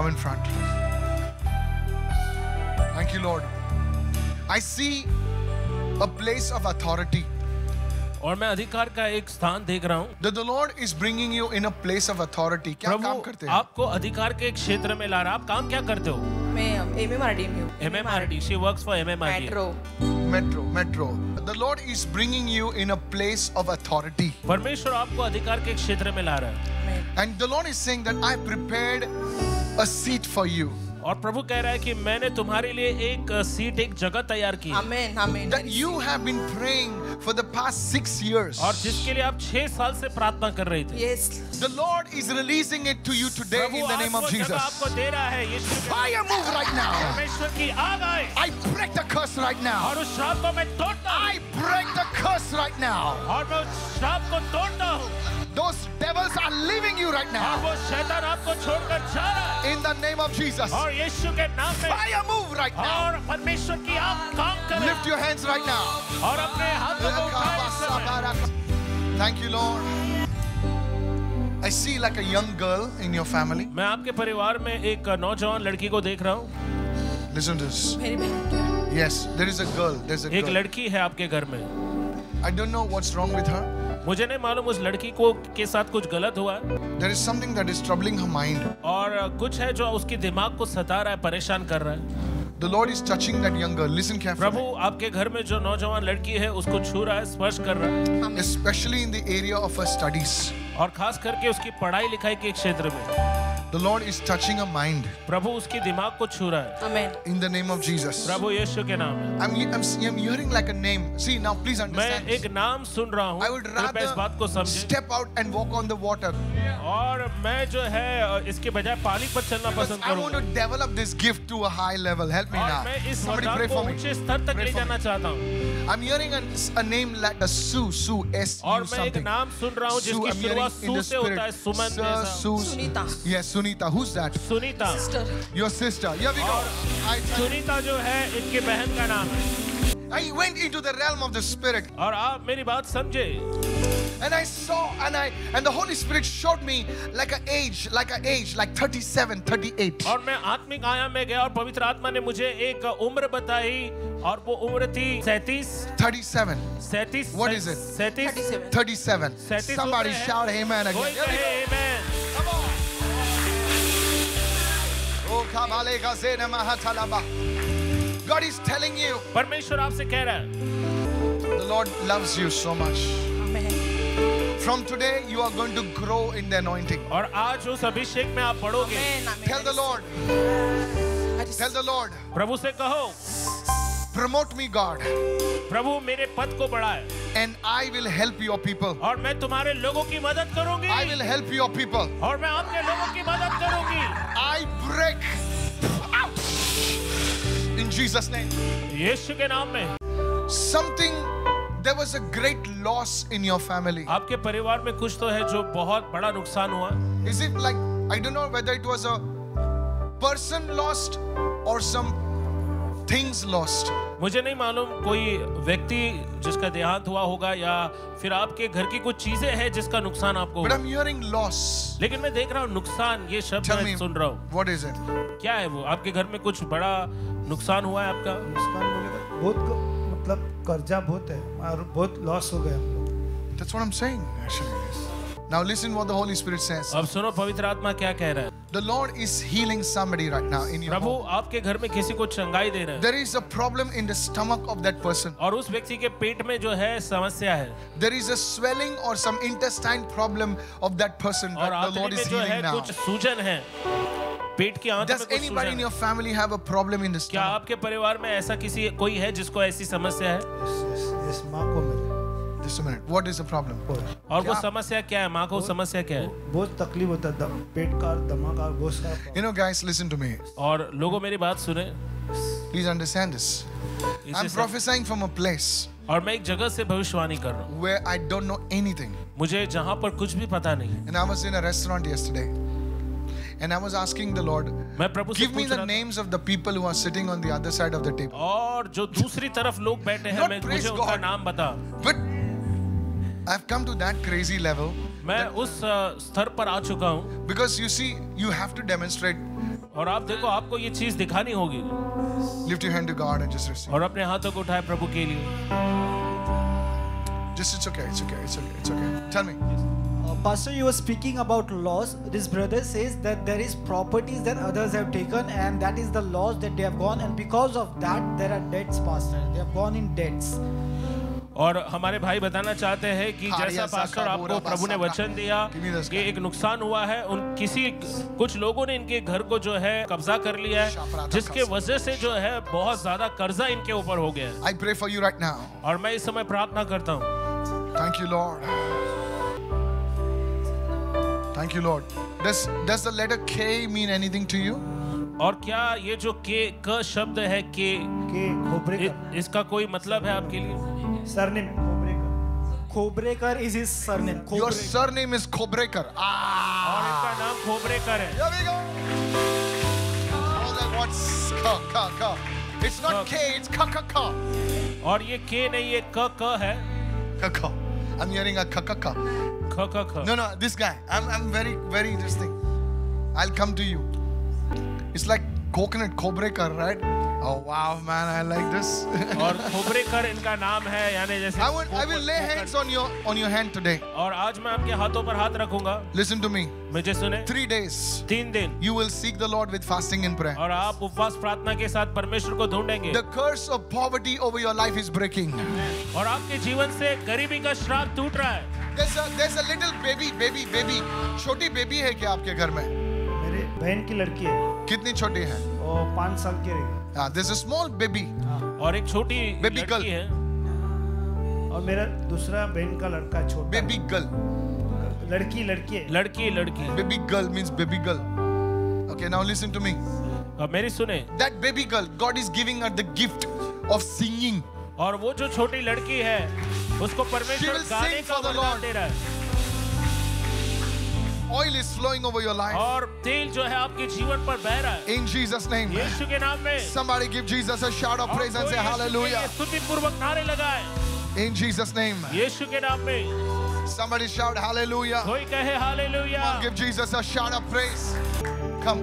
Come in front. Thank you, Lord. I see a place of authority. और मैं अधिकार का एक स्थान देख रहा हूँ। That the Lord is bringing you in a place of authority. क्या काम करते हैं? आपको अधिकार के एक क्षेत्र में ला रहा है। आप काम क्या करते हो? मैं MMRD में हूँ। MMRD. She works for MMRD. Metro. The Lord is bringing you in a place of authority. परमेश्वर आपको अधिकार के एक क्षेत्र में ला रहा है। And the Lord is saying that I prepared a seat for you. और प्रभु कह रहा है कि मैंने तुम्हारे लिए एक सीट, एक जगह तैयार की। Amen. Amen. That you have been praying for the past 6 years. और जिसके लिए आप 6 साल से प्रार्थना कर रहे थे। Yes. The Lord is releasing it to you today in the name of Jesus. आपको दे रहा है यीशु के Fire move right now. परमेश्वर की आग आए। I break the curse right now. और उस श्राप को मैं तोड़ता हूँ। I break the curse right now. और मैं उस श्राप को तोड़ता हूँ। Those devils are leaving you right और now. वो शैतान आपको छोड़कर जा रहा है। In the name of Jesus. और यीशु के नाम में Fire move right now. और परमेश्वर की आग काम करे। Lift your hands right now. और अपने हाथों को उठाए इस समय। Thank you, Lord. I see like a young girl in your family. मैं आपके परिवार में एक नौजवान लड़की को देख रहा हूँ। Listen to this. मेरी बहन। Yes, there is a girl. There's a एक girl. लड़की है आपके घर में। I don't know what's wrong with her. मुझे नहीं मालूम उस लड़की को के साथ कुछ गलत हुआ है। There is something that is troubling her mind. और कुछ है जो उसके दिमाग को सता रहा है, परेशान कर रहा है। The Lord is touching that young girl. Listen carefully. प्रभु आपके घर में जो नौजवान लड़की है उसको छू रहा है, स्पर्श कर रहा है। Especially in the area of her studies. और खास करके उसकी पढ़ाई लिखाई के क्षेत्र में The Lord is touching her mind. प्रभु उसके दिमाग को छू रहा है। Amen. In the name of Jesus. प्रभु यीशु के नाम में। I'm hearing like a name. See now, please मैं understand. एक नाम सुन रहा हूँ। I would कृपया इस बात को rather समझें। step out and walk on the water. और मैं जो है इसके बजाय पानी पर चलना Because पसंद I want करूँगा। to develop this gift to a high level. Help me और now. मैं इस Somebody वरदान pray को for me. ऊंचे स्तर तक Pray ले for जाना me. चाहता हूँ। I'm hearing a name like a Sue, S और U मैं एक something. नाम सुन रहा हूँ Sue, जिसकी I'm hearing शुरुआत in सू the से होता है, spirit. सुमन Sir, जैसा। Sue. Sunita. Yes, Sunita. Who's that? Sunita. Sister. Your sister. Here we go. Sunita जो है इनकी बहन का नाम है। I went into the realm of the spirit और आप मेरी बात समझे। and I saw and the Holy Spirit showed me like 37, 38. और मैं आत्मिक आयाम में गया और पवित्र आत्मा ने मुझे एक उम्र बताई और वो उम्र थी 37. 37। What is it? 37। 37. 37 Somebody उम्र है। shout amen again. कोई Here we कहे go. Amen. Come on. Oh, kabale gazena mahatalaba. God is telling you, परमेश्वर आपसे कह रहा है the Lord loves you so much. Amen. From today, you are going to grow in the anointing. और आज उस अभिषेक में आप पढ़ोगे। Amen. Amen. Tell the Lord, tell the Lord, प्रभु से कहो promote me, God, प्रभु मेरे पद को बढ़ाए and I will help your people. और मैं तुम्हारे लोगों की मदद करूंगी। I will help your people. और मैं आपके लोगों की मदद करूंगी। I break out in Jesus' name. यीशु के नाम में। There was a great loss in your family. आपके परिवार में कुछ तो है जो बहुत बड़ा नुकसान हुआ। Is it like, I don't know whether it was a person lost or some things lost. मुझे नहीं मालूम कोई व्यक्ति जिसका देहांत हुआ होगा या फिर आपके घर की कुछ चीजें हैं जिसका नुकसान आपको But हुआ। I'm hearing loss. लेकिन मैं देख रहा हूँ नुकसान, ये शब्द Tell मैं me, सुन रहा हूँ। what is it? क्या है वो? आपके घर में कुछ बड़ा नुकसान हुआ है आपका? नुकसान बोलेगा बहुत, मतलब कर्जा बहुत है और बहुत लॉस हो गया हम लोग। That's what I'm saying actually. Now listen what the Holy Spirit says. अब सुनो पवित्र आत्मा क्या कह रहा है। The Lord is healing somebody right now in your Prabhu home. आपके घर में किसी को चंगाई दे रहे हैं There is a problem in the stomach of that person. और उस व्यक्ति के पेट में जो है समस्या है There is a swelling or some intestine problem of that person और that the Lord आंतड़ी में is जो है healing now. कुछ सूजन है, पेट की आंत में Does कुछ anybody in सूजन your है। family have a problem in the क्या stomach? आपके परिवार में ऐसा कोई है जिसको ऐसी समस्या है? इस माँ को मेरे Just a minute. What is the problem? और वो समस्या क्या है? माँ को समस्या क्या है? बहुत तकलीफ होता है, पेट का, दिमाग का, बहुत सारा। You know, guys, listen to me. और लोगों मेरी बात सुने। Please understand this. I'm prophesying from a place और मैं एक जगह से भविष्यवाणी कर रहा हूँ where I don't know anything. मुझे जहाँ पर कुछ भी पता नहीं है। And I was in a restaurant yesterday. And I was asking the Lord, मैं प्रभु से give me पूछ the रहा था names of the people who are sitting on the other side of the table. और जो दूसरी तरफ लोग बैठे हैं Lord, मैं praise मुझे उनका God. नाम बता। But I've come to that crazy level मैं उस स्तर पर आ चुका हूँ because you see, you have to demonstrate और आप देखो, आपको ये चीज दिखानी होगी। Lift your hand to God and just receive. और अपने हाथों को उठाए प्रभु के लिए। Just it's okay, it's okay, it's okay, it's okay. Tell me. Pastor, you were speaking about loss. This brother says that there is properties that others have taken, and that is the loss that they have gone, and because of that there are debts, Pastor. They have gone in debts. और हमारे भाई बताना चाहते हैं कि हारिया जैसा सा पास्टर का आपको बोरा प्रभु ने बासा वचन का। दिया Give me this कि guy. एक नुकसान हुआ है, उन कुछ लोगों ने इनके घर को जो है कब्जा कर लिया है, शापराधा जिसके खसा। वजह से जो है बहुत ज्यादा कर्जा इनके ऊपर हो गया है। I pray for you right now. और मैं इस समय प्रार्थना करता हूँ। Thank you, Lord. Thank you, Lord. Does the letter K mean anything to you? और क्या ये जो क शब्द है के के खोबरेकर इसका कोई मतलब है आपके लिए? Surname Khobrekar Khobrekar is his surname. Your Khobrekar. surname is Khobrekar. और इनका नाम खोबरेकर है। Here we go. All that wants ka. It's not K, it's ka. और ये के नहीं, ये क है। Ka. I'm hearing a ka. ख। No, this guy. I'm very this thing. I'll come to you. It's like coconut Khobrekar, right? Oh wow, man, I like this. और खोबरेकर इनका नाम है, यानी जैसे I will lay hands on your hand today. और आज मैं आपके हाथों पर हाथ रखूंगा। Listen to me. मुझे सुने। 3 days 3 दिन you will seek the Lord with fasting and prayer. और आप उपवास प्रार्थना के साथ परमेश्वर को ढूंढेंगे। The curse of poverty over your life is breaking. और आपके जीवन से गरीबी का श्राप टूट रहा है। There's a little baby. छोटी बेबी है क्या आपके घर में? मेरे बहन की लड़की है, कितनी छोटी है? वो 5 साल की रहेगी। There's a small baby. और एक छोटी Baby girl. लड़की है। और मेरा दूसरा बहन का लड़का छोटा Baby girl. लड़की है। लड़की। Baby girl means baby girl. Okay, now listen to me. और मेरी सुने। That baby girl, God is giving her the gift of singing. और वो जो छोटी लड़की है, उसको She परमेश्वर will गाने sing का for the वरदान Lord. दे रहा है। Oil is flowing over your life. और तेल जो है आपके जीवन पर बह रहा है। In Jesus' name. यीशु के नाम में। Somebody give Jesus a shout of praise and say hallelujah. स्तुति पूर्वक नारे लगाए। In Jesus' name. यीशु के नाम में। Somebody shout hallelujah. कोई कहे hallelujah. Give Jesus a shout of praise. Come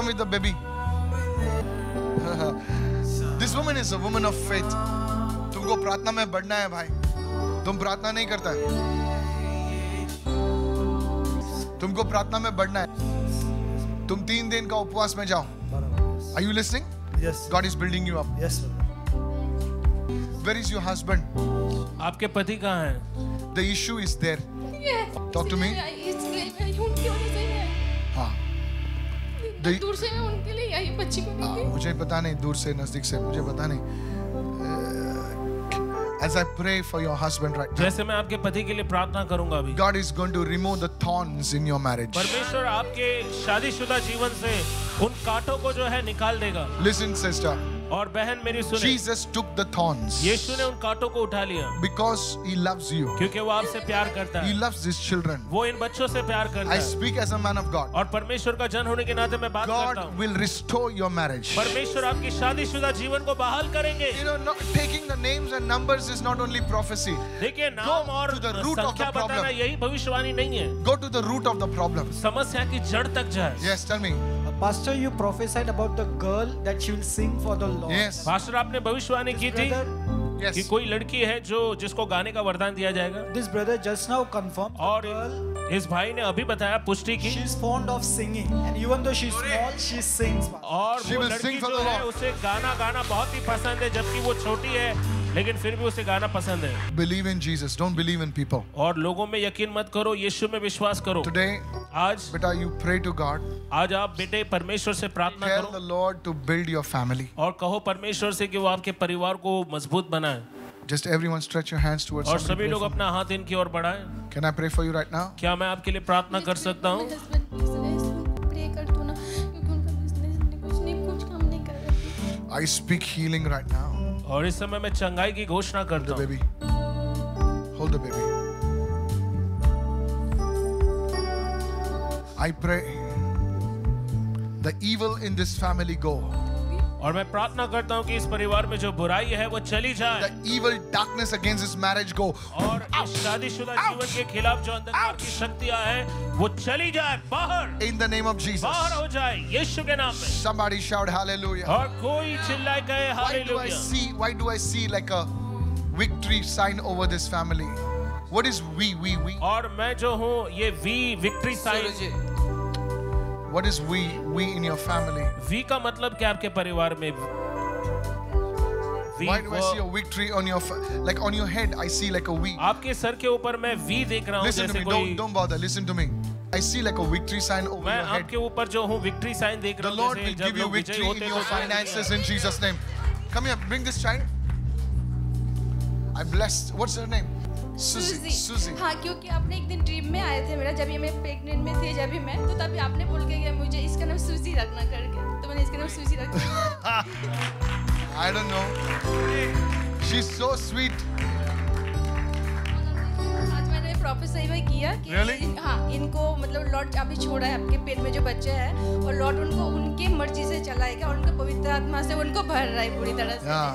with the baby. This woman is a woman of faith. तुमको प्रार्थना में बढ़ना है भाई. तुम प्रार्थना नहीं करता है. तुमको प्रार्थना में बढ़ना है. तुम 3 दिन का उपवास में जाओ. Are you listening? Yes. God is building you up. Yes. Where is your husband? आपके पति कहाँ हैं? The issue is there. Talk to me. उनकी वजह से है। हाँ. दूर से मैं उनके लिए आई बच्ची को लेके। मुझे पता नहीं, दूर से नजदीक से मुझे पता नहीं. As I pray for your husband right now, जैसे मैं आपके पति के लिए प्रार्थना करूंगा अभी, God is going to remove the thorns in your marriage. परमेश्वर आपके शादीशुदा जीवन से उन कांटों को जो है निकाल देगा। Listen, sister. और बहन मेरी सुने, Jesus took the thorns यीशु ने उन कांटों को उठा लिया because He loves you. क्योंकि वो आपसे प्यार करता He है। loves His children. वो इन बच्चों से प्यार करता I है। speak as a man of God. और परमेश्वर का जन होने के नाते मैं बात करता God हूँ। will restore your marriage. परमेश्वर आपकी शादीशुदा जीवन को बहाल करेंगे। You know, taking the names and numbers is not only prophecy. देखिए, नाम और to the root of the संख्या बताना problem. यही भविष्यवाणी नहीं है। Go to the root of the problem. समस्या की जड़ तक जाए। Yes, tell me. Pastor, you prophesied about the girl that she will sing for the Lord. Yes. Pastor, आपने भविष्यवाणी की थी Brother, कि Yes. कोई लड़की है जिसको गाने का वरदान दिया जाएगा। this brother just now confirmed the और girl, इस भाई ने अभी बताया, पुष्टि की। she's fond of singing, and even though she's small, she sings. और She वो will लड़की sing for जो the है Lord. उसे गाना बहुत ही पसंद है, जबकि वो छोटी है, लेकिन फिर भी उसे गाना पसंद है। Believe in Jesus. Don't believe in people. और लोगों में यकीन मत करो, यीशु में विश्वास करो। Today, आज beta, you pray to God. आज आप बेटे परमेश्वर से प्रार्थना Tell the करो Lord to build your family. और कहो परमेश्वर से कि वो आपके परिवार को मजबूत बनाए। Just everyone stretch your hands towards और somebody. सभी लोग अपना हाथ इनकी ओर बढ़ाएं। Can I pray for you right now? क्या मैं आपके लिए प्रार्थना कर सकता हूँ? प्रे कर दो ना, क्योंकि उनका बिजनेस कुछ काम नहीं कर रही। I speak healing right now. और इस समय मैं चंगाई की घोषणा The करता हूँ। baby. Hold the baby. I pray the evil in this family go. और मैं प्रार्थना करता हूँ कि इस परिवार में जो बुराई है वो चली जाए The evil darkness against this marriage go. और इस शादीशुदा जीवन के खिलाफ जो अंधकार की शक्तियां हैं वो चली जाए बाहर In the name of Jesus. बाहर हो जाए यीशु के नाम में Somebody shout hallelujah. और कोई चिल्लाए कहे hallelujah Why do I see like a victory sign over this family? What is we? और मैं जो हूँ ये victory sign What is we in your family? V का मतलब क्या आपके परिवार में Why do I see a victory on your like on your head? I see like a we. आपके सर के ऊपर मैं वी देख रहा हूँ Listen to जैसे me. कोई Don't bother. Listen to me. I see like a victory sign over मैं your head. आपके ऊपर जो हूँ विक्ट्री साइन देख The रहा हूँ Lord will जैसे जब give you लोग विजयी victory in होते your तो finances in Jesus' name. Come here. Bring this child. I blessed. What's her name? Susie. हाँ, क्योंकि आपने एक दिन ड्रीम में आए थे मेरा, जब ये मैं प्रेग्नेंट में थी, जब मैं तो तभी आपने बोल के गया मुझे इसका नाम सूजी रखना करके, तो मैंने इसका नाम सूजी रख दिया। I don't know. She's so sweet. आज मैंने प्रोफेसर भी किया कि Really? हाँ, इनको मतलब लॉर्ड अभी छोड़ा है आपके पेट में जो बच्चे हैं और लॉर्ड उनको उनकी मर्जी से चलाएगा और उनको पवित्र आत्मा से उनको भर रहा है पूरी तरह से। Yeah.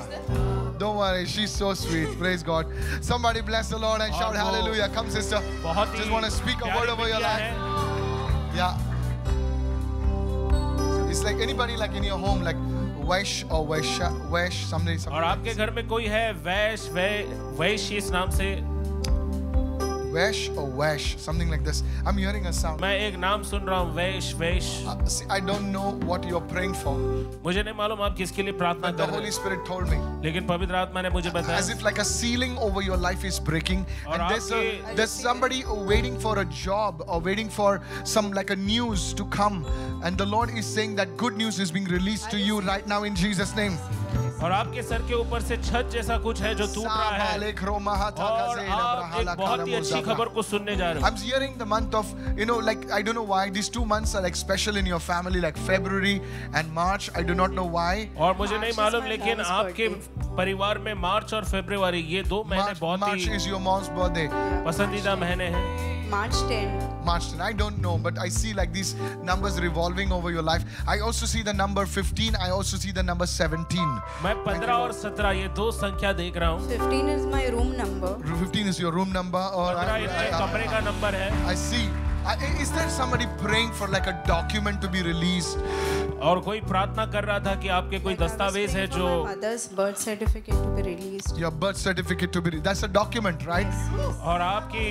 Don't worry, she's so sweet. Praise God. Somebody bless the Lord and shout hallelujah. Come, sister. Just want to speak a word over your life. Yeah. It's like anybody like in your home, like Wesh or Wesh, somebody. और आपके घर में कोई है वैश इस नाम से Wesh or Wesh, something like this. I'm hearing a sound. मैं एक नाम सुन रहा हूँ वैश See, I don't know what you're praying for, मुझे नहीं मालूम आप किसके लिए प्रार्थना but the कर रहे Holy हैं Spirit told me. लेकिन पवित्र आत्मा ने मुझे बताया As if like a ceiling over your life is breaking, और and there's somebody waiting for a job or waiting for some like a news to come, and the Lord is saying that good news is being released to you right now in Jesus' name. और आपके sir के ऊपर से छत जैसा कुछ है जो टूट रहा है और आप एक बहुत ही अच्छी खबर को सुनने जा रहे हो I'm hearing the month of, like I don't know why these 2 months are like special in your family, like February and March. I do not know why. और मुझे नहीं मालूम लेकिन आपके परिवार में मार्च और फरवरी ये 2 महीने बहुत March he is your mom's birthday. पसंदीदा महीने हैं March 10. March 10. I don't know, but I see like these numbers revolving over your life. I also see the number 15. I also see the number 17. मैं 15 और 17 ये 2 संख्या देख रहा हूँ 15 is my room number. 15 is your room number, or 15 ये कमरे का नंबर है I see. Is there somebody praying for like a document to be released? और कोई प्रार्थना कर रहा था कि आपके कोई दस्तावेज है जो My mother's birth certificate to be released. Your birth certificate to be that's a document, right? और आपकी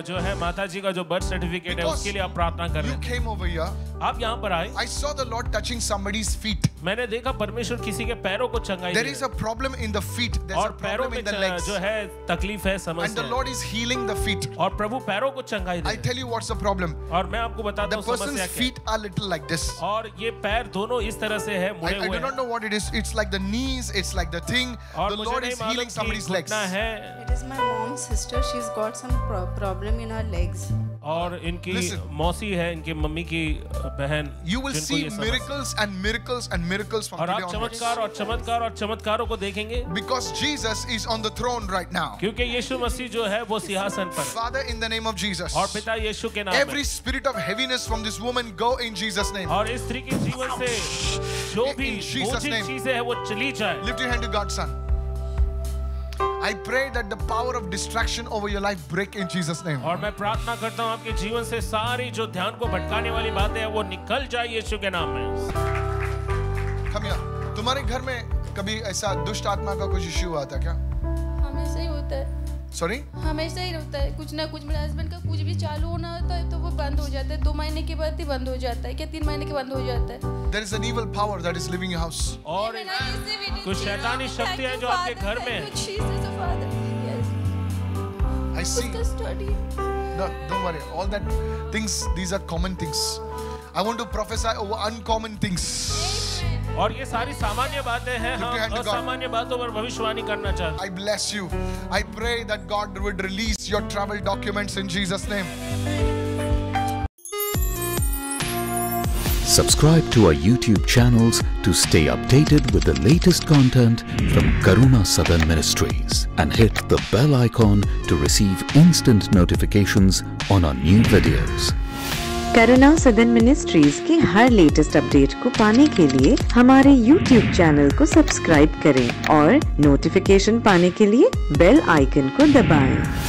जो है माताजी का जो बर्थ सर्टिफिकेट है उसके लिए आप प्रार्थना कर रहे You हैं came over here. आप यहाँ पर आए I saw the Lord touching somebody's feet. मैंने देखा परमेश्वर किसी के पैरों को चंगाई There दे is रहा a problem in the feet. है। There's a और पैरों problem में in the legs. जो है तकलीफ है And the समस्या Lord is healing the feet. है। और प्रभु पैरों को चंगाई दे I tell you what's the problem. और मैं आपको बताता The हूँ person's समस्या क्या feet are little like this. है। और ये पैर दोनों इस तरह से है मुड़े I हुए do not हैं। know what it is. It's like the knees. It's like the thing. और The मुझे Lord नहीं is मालूम healing कि somebody's legs. घुटना है It is my mom's sister. She's got some problem in her legs. और इनकी Listen. मौसी है इनकी मम्मी की बहन You will जिनको see ये समस्या- miracles and miracles and miracles from और today आप onwards. चमत्कार और चमत्कार और चमत्कारों को देखेंगे Because Jesus is on the throne right now. क्योंकि यीशु मसीह जो है वो सिंहासन पर है। Father, in the name of Jesus, और पिता यीशु के नाम every spirit of heaviness from this woman go in Jesus' name. में और इस स्त्री के जीवन से जो भी In Jesus' बोझिल name. चीजें हैं वो चली जाए Lift your hand to God, son. I pray that the power of distraction over your life break in Jesus' name. और मैं प्रार्थना करता हूँ आपके जीवन से सारी जो ध्यान को भटकाने वाली बातें हैं वो निकल जाए यीशु के नाम में। Come here. तुम्हारे घर में कभी ऐसा दुष्ट आत्मा का कुछ इश्यू हुआ था क्या? हमेशा ही होता है, Sorry? हमेशा ही होता है, कुछ ना कुछ। मेरे हस्बैंड का कुछ भी चालू होना होता है तो वो बंद हो जाता है, 2 महीने के बाद ही बंद हो जाता है, क्या 3 महीने के बंद हो जाता है। There is an evil power that is living in your house. और कुछ शैतानी शक्ति है जो आपके घर में है। I see. No, don't worry. All that things, these are common things. I want to prophesy over uncommon things. और ये सारी सामान्य बातें हैं, Lift your hand हम to God. असामान्य बातों पर भविष्यवाणी करना चाहते हैं। I bless you. I pray that God would release your travel documents in Jesus' name. Subscribe to our YouTube channels to stay updated with the latest content from Karuna Southern Ministries and hit the bell icon to receive instant notifications on our new videos. करुणा सदन ministries के हर latest update को पाने के लिए हमारे YouTube channel को subscribe करें और नोटिफिकेशन पाने के लिए बेल आइकन को दबाएं।